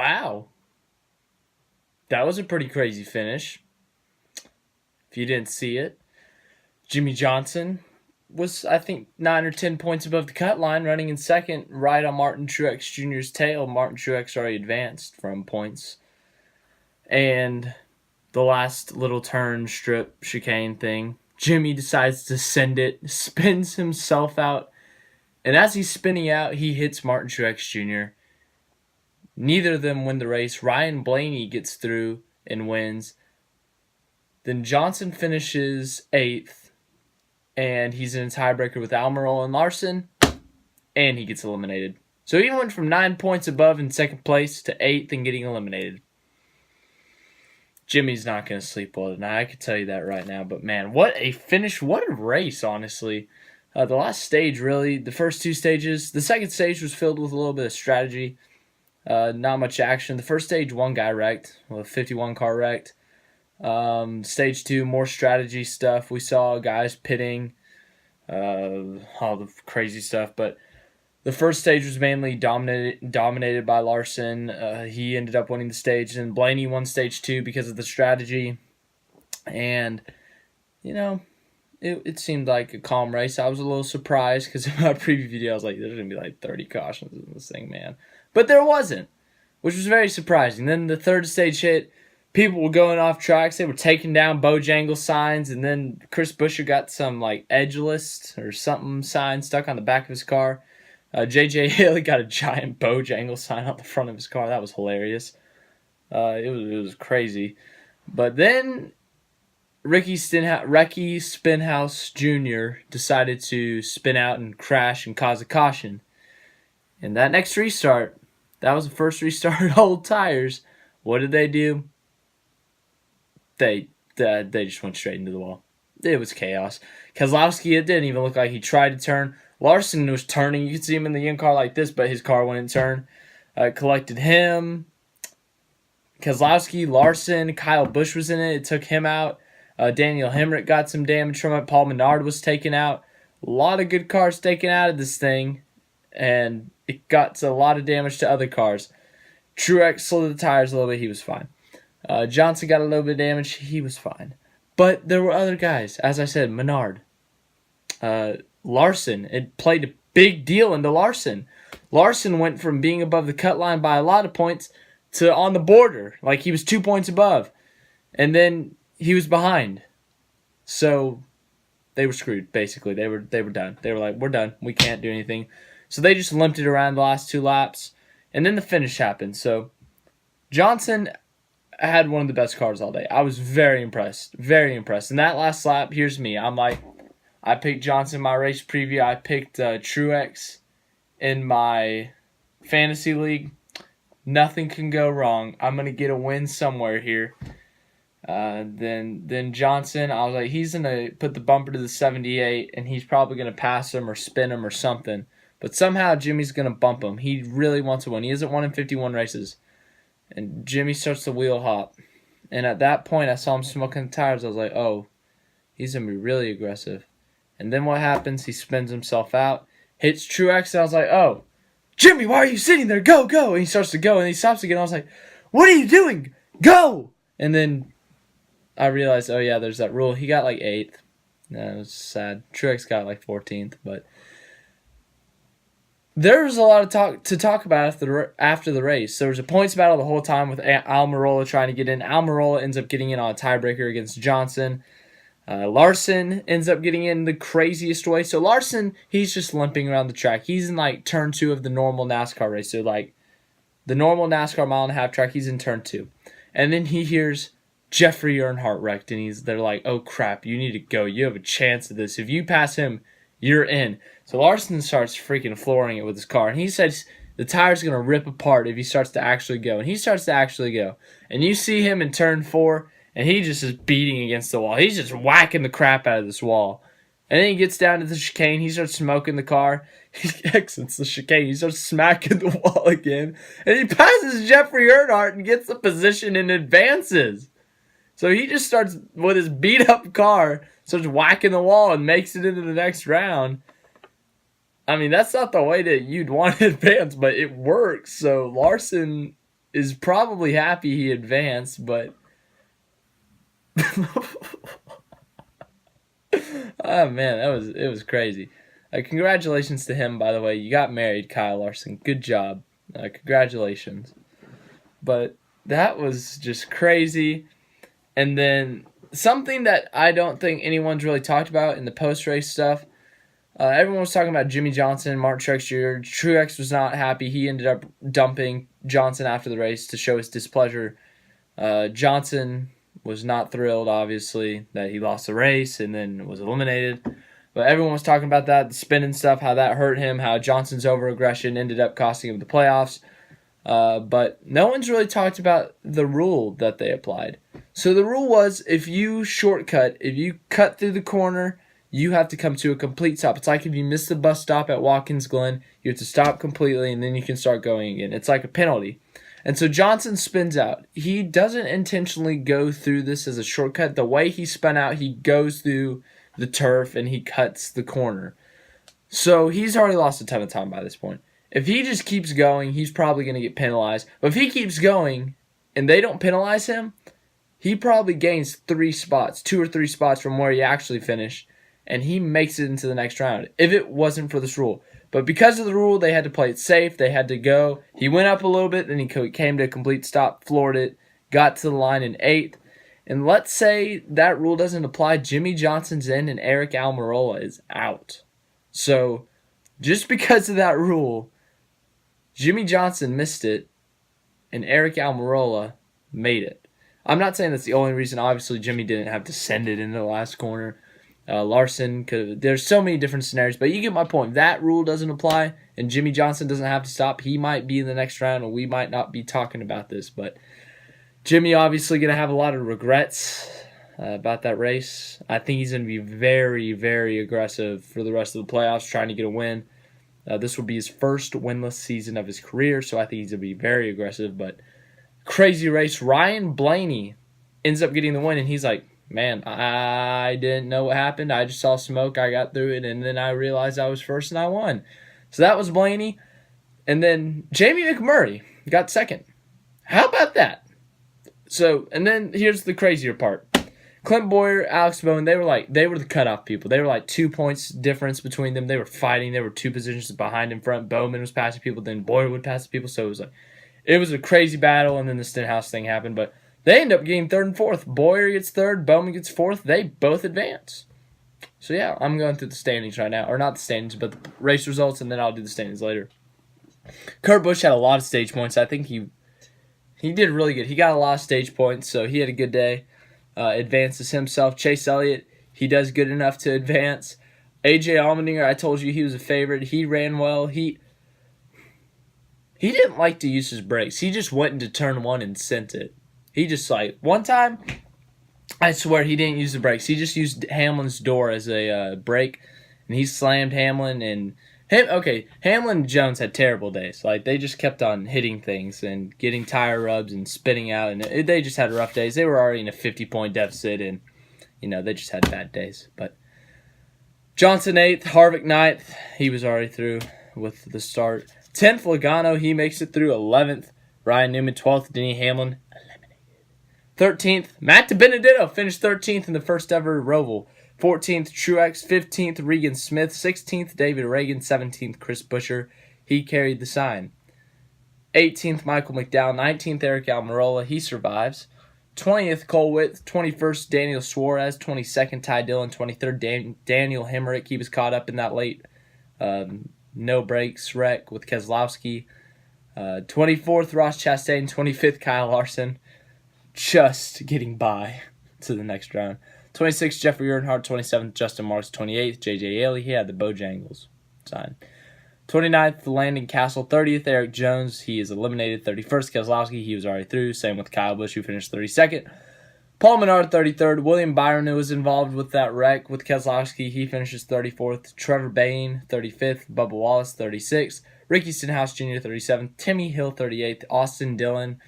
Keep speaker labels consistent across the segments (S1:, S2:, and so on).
S1: Wow. That was a pretty crazy finish. If you didn't see it, Jimmie Johnson was, I think, 9 or 10 points above the cut line, running in second, right on Martin Truex Jr.'s tail. Martin Truex already advanced from points. And the last little turn strip chicane thing, Jimmie decides to send it, spins himself out, and as he's spinning out, he hits Martin Truex Jr. Neither of them win the race. Ryan Blaney gets through and wins. Then Johnson finishes 8th, and he's in a tiebreaker with Almirola and Larson, and he gets eliminated. So he went from 9 points above in second place to 8th and getting eliminated. Jimmie's not going to sleep well tonight, I can tell you that right now. But man, what a finish. What a race, honestly. The last stage, really, the first two stages. The second stage was filled with a little bit of strategy. Not much action. The first stage, one guy wrecked. Well, a 51 car wrecked. Stage 2, more strategy stuff. We saw guys pitting. All the crazy stuff. But the first stage was mainly dominated by Larson. He ended up winning the stage. And Blaney won stage 2 because of the strategy. And, it seemed like a calm race. I was a little surprised because in my preview video, I was like, there's going to be like 30 cautions in this thing, man. But there wasn't, which was very surprising. Then the third stage hit. People were going off tracks. They were taking down Bojangles signs. And then Chris Buescher got some like edgeless or something sign stuck on the back of his car. J.J. Haley got a giant Bojangles sign on the front of his car. That was hilarious. It was crazy. But then Ricky Spinhouse Jr. decided to spin out and crash and cause a caution. And that next restart, that was the first restart old tires. What did they do? They just went straight into the wall. It was chaos. Keselowski, it didn't even look like he tried to turn. Larson was turning. You could see him in the in car like this, but his car wouldn't turn. Collected him. Keselowski, Larson, Kyle Busch was in it. It took him out. Daniel Hemrick got some damage from it. Paul Menard was taken out. A lot of good cars taken out of this thing. And it got a lot of damage to other cars. Truex slid the tires a little bit. He was fine. Johnson got a little bit of damage. He was fine. But there were other guys. As I said, Menard. Larson. It played a big deal into Larson. Larson went from being above the cut line by a lot of points to on the border. Like he was 2 points above. And then he was behind. So they were screwed, basically. They were done. They were like, we're done. We can't do anything. So they just limped it around the last 2 laps. And then the finish happened. So Johnson had one of the best cars all day. I was very impressed. Very impressed. And that last lap, here's me. I'm like, I picked Johnson in my race preview. I picked Truex in my fantasy league. Nothing can go wrong. I'm going to get a win somewhere here. Then Johnson, I was like, he's going to put the bumper to the 78, and he's probably going to pass him or spin him or something. But somehow Jimmie's going to bump him. He really wants to win. He hasn't won in 51 races. And Jimmie starts to wheel hop. And at that point, I saw him smoking the tires. I was like, oh, he's going to be really aggressive. And then what happens? He spins himself out, hits Truex, and I was like, oh, Jimmie, why are you sitting there? Go, go. And he starts to go, and he stops again. I was like, what are you doing? Go. And then I realized, oh, yeah, there's that rule. He got like 8th. It was sad. Truex got like 14th, but there was a lot of to talk about after the race. There was a points battle the whole time with Almirola trying to get in. Almirola ends up getting in on a tiebreaker against Johnson. Larson ends up getting in the craziest way. So Larson, he's just limping around the track. He's in like turn 2 of the normal NASCAR race. So like the normal NASCAR mile-and-a-half track, he's in turn 2. And then he hears Jeffrey Earnhardt wrecked, and they're like, oh crap, you need to go. You have a chance at this. If you pass him, you're in. So Larson starts freaking flooring it with his car. And he says the tire's going to rip apart if he starts to actually go. And he starts to actually go. And you see him in turn 4, and he just is beating against the wall. He's just whacking the crap out of this wall. And then he gets down to the chicane. He starts smoking the car. He exits the chicane. He starts smacking the wall again. And he passes Jeffrey Earnhardt and gets the position and advances. So he just starts, with his beat-up car, starts whacking the wall and makes it into the next round. I mean, that's not the way that you'd want to advance, but it works. So Larson is probably happy he advanced, but oh man, it was crazy. Congratulations to him, by the way. You got married, Kyle Larson. Good job. Congratulations. But that was just crazy. And then something that I don't think anyone's really talked about in the post-race stuff. Everyone was talking about Jimmie Johnson, Martin Truex Jr. Truex was not happy. He ended up dumping Johnson after the race to show his displeasure. Johnson was not thrilled, obviously, that he lost the race and then was eliminated. But everyone was talking about that, the spinning stuff, how that hurt him, how Johnson's over-aggression ended up costing him the playoffs. But no one's really talked about the rule that they applied. So the rule was if you cut through the corner, you have to come to a complete stop. It's like if you miss the bus stop at Watkins Glen, you have to stop completely and then you can start going again. It's like a penalty. And so Johnson spins out. He doesn't intentionally go through this as a shortcut. The way he spun out, he goes through the turf and he cuts the corner. So he's already lost a ton of time by this point. If he just keeps going, he's probably going to get penalized. But if he keeps going and they don't penalize him, he probably gains 2 or 3 spots from where he actually finished, and he makes it into the next round if it wasn't for this rule. But because of the rule, they had to play it safe. They had to go. He went up a little bit, then he came to a complete stop, floored it, got to the line in 8th. And let's say that rule doesn't apply. Jimmie Johnson's in and Eric Almirola is out. So just because of that rule, Jimmie Johnson missed it and Eric Almirola made it. I'm not saying that's the only reason. Obviously, Jimmie didn't have to send it into the last corner. Larson could. There's so many different scenarios, but you get my point. If that rule doesn't apply and Jimmie Johnson doesn't have to stop, he might be in the next round, and we might not be talking about this. But Jimmie obviously going to have a lot of regrets about that race. I think he's going to be very, very aggressive for the rest of the playoffs, trying to get a win. This will be his first winless season of his career, so I think he's going to be very aggressive. But crazy race. Ryan Blaney ends up getting the win, and he's like, man, I didn't know what happened. I just saw smoke. I got through it, and then I realized I was first, and I won. So that was Blaney. And then Jamie McMurray got second. How about that? So, and then here's the crazier part. Clint Boyer, Alex Bowman, they were the cutoff people. They were like 2 points difference between them. They were fighting. They were 2 positions behind in front. Bowman was passing people, then Boyer would pass people. So it was a crazy battle, and then the Stenhouse thing happened. But they end up getting 3rd and 4th. Boyer gets 3rd, Bowman gets 4th. They both advance. So yeah, I'm going through the standings right now. Or not the standings, but the race results, and then I'll do the standings later. Kurt Busch had a lot of stage points. I think he did really good. He got a lot of stage points, so he had a good day. Advances himself. Chase Elliott, he does good enough to advance. AJ Allmendinger, I told you he was a favorite. He ran well. He didn't like to use his brakes. He just went into turn 1 and sent it. He just one time, I swear he didn't use the brakes. He just used Hamlin's door as a brake, and he slammed Hamlin. And Hamlin and Jones had terrible days. They just kept on hitting things and getting tire rubs and spinning out, and they just had rough days. They were already in a 50-point deficit, and they just had bad days. But Johnson 8th, Harvick 9th. He was already through with the start. 10th, Logano. He makes it through. 11th, Ryan Newman. 12th, Denny Hamlin. 13th, Matt DiBenedetto finished 13th in the first ever Roval. 14th, Truex. 15th, Regan Smith. 16th, David Reagan. 17th, Chris Buescher. He carried the sign. 18th, Michael McDowell. 19th, Eric Almirola. He survives. 20th, Cole Witt. 21st, Daniel Suarez. 22nd, Ty Dillon. 23rd, Daniel Hemrick. He was caught up in that late no brakes wreck with Keselowski. 24th, Ross Chastain. 25th, Kyle Larson. Just getting by to the next round. 26th, Jeffrey Earnhardt. 27th, Justin Marks. 28th, J.J. Haley. He had the Bojangles sign. 29th, Landon Castle. 30th, Eric Jones. He is eliminated. 31st, Keselowski. He was already through. Same with Kyle Busch, who finished 32nd. Paul Menard, 33rd. William Byron, who was involved with that wreck with Keselowski. He finishes 34th. Trevor Bayne, 35th. Bubba Wallace, 36th. Ricky Stenhouse Jr., 37th. Timmy Hill, 38th. Austin Dillon.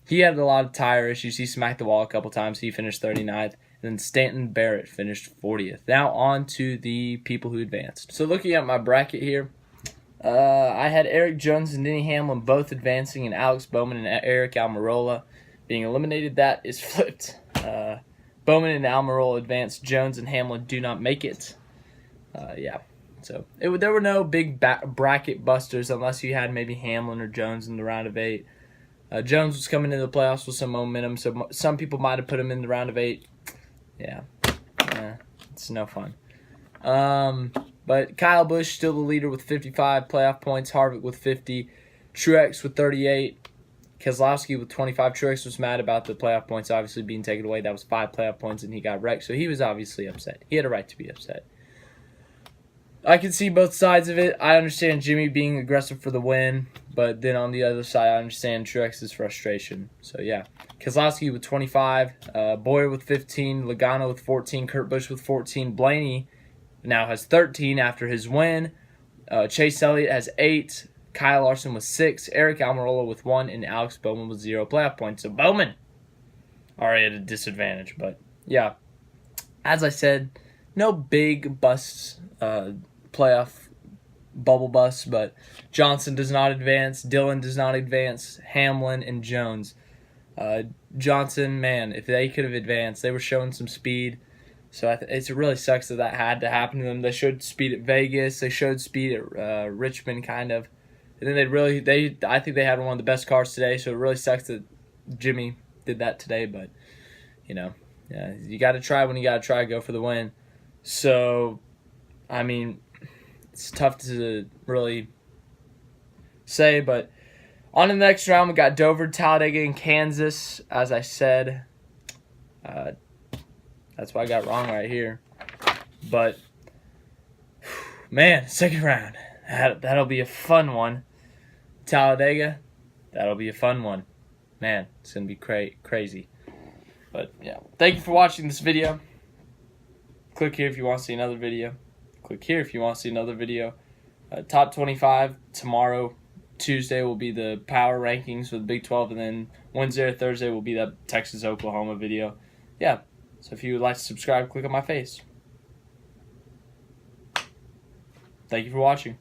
S1: He had a lot of tire issues. He smacked the wall a couple times. He finished 39th. And then Stanton Barrett finished 40th. Now on to the people who advanced. So looking at my bracket here, I had Eric Jones and Denny Hamlin both advancing, and Alex Bowman and Eric Almirola being eliminated. That is flipped. Bowman and Almirola advance. Jones and Hamlin do not make it. Yeah. So there were no big bracket busters unless you had maybe Hamlin or Jones in the round of 8. Jones was coming into the playoffs with some momentum, so some people might have put him in the round of 8. Yeah. It's no fun. But Kyle Busch still the leader with 55 playoff points. Harvick with 50. Truex with 38. Keselowski with 25. Truex was mad about the playoff points obviously being taken away. That was 5 playoff points, and he got wrecked, so he was obviously upset. He had a right to be upset. I can see both sides of it. I understand Jimmie being aggressive for the win, but then on the other side, I understand Truex's frustration. So, yeah. Keselowski with 25. Boyer with 15. Logano with 14. Kurt Busch with 14. Blaney now has 13 after his win. Chase Elliott has 8. Kyle Larson with 6. Eric Almirola with 1. And Alex Bowman with 0 playoff points. So, Bowman already at a disadvantage. But, yeah. As I said, no big busts. Playoff bubble busts, but Johnson does not advance, Dillon does not advance, Hamlin and Jones. Johnson, man, if they could have advanced, they were showing some speed. So it really sucks that had to happen to them. They showed speed at Vegas, they showed speed at Richmond, kind of, and then I think they had one of the best cars today. So it really sucks that Jimmie did that today, but yeah, you got to try when you got to try. Go for the win. So, I mean, it's tough to really say, but on to the next round, we got Dover, Talladega, and Kansas. As I said, that's what I got wrong right here. But, man, second round. That'll be a fun one. Talladega, that'll be a fun one. Man, it's going to be crazy. But, yeah, thank you for watching this video. Click here if you want to see another video. Click here if you want to see another video. Top 25 tomorrow, Tuesday, will be the power rankings for the Big 12, and then Wednesday or Thursday will be that Texas-Oklahoma video. Yeah, so if you would like to subscribe, click on my face. Thank you for watching.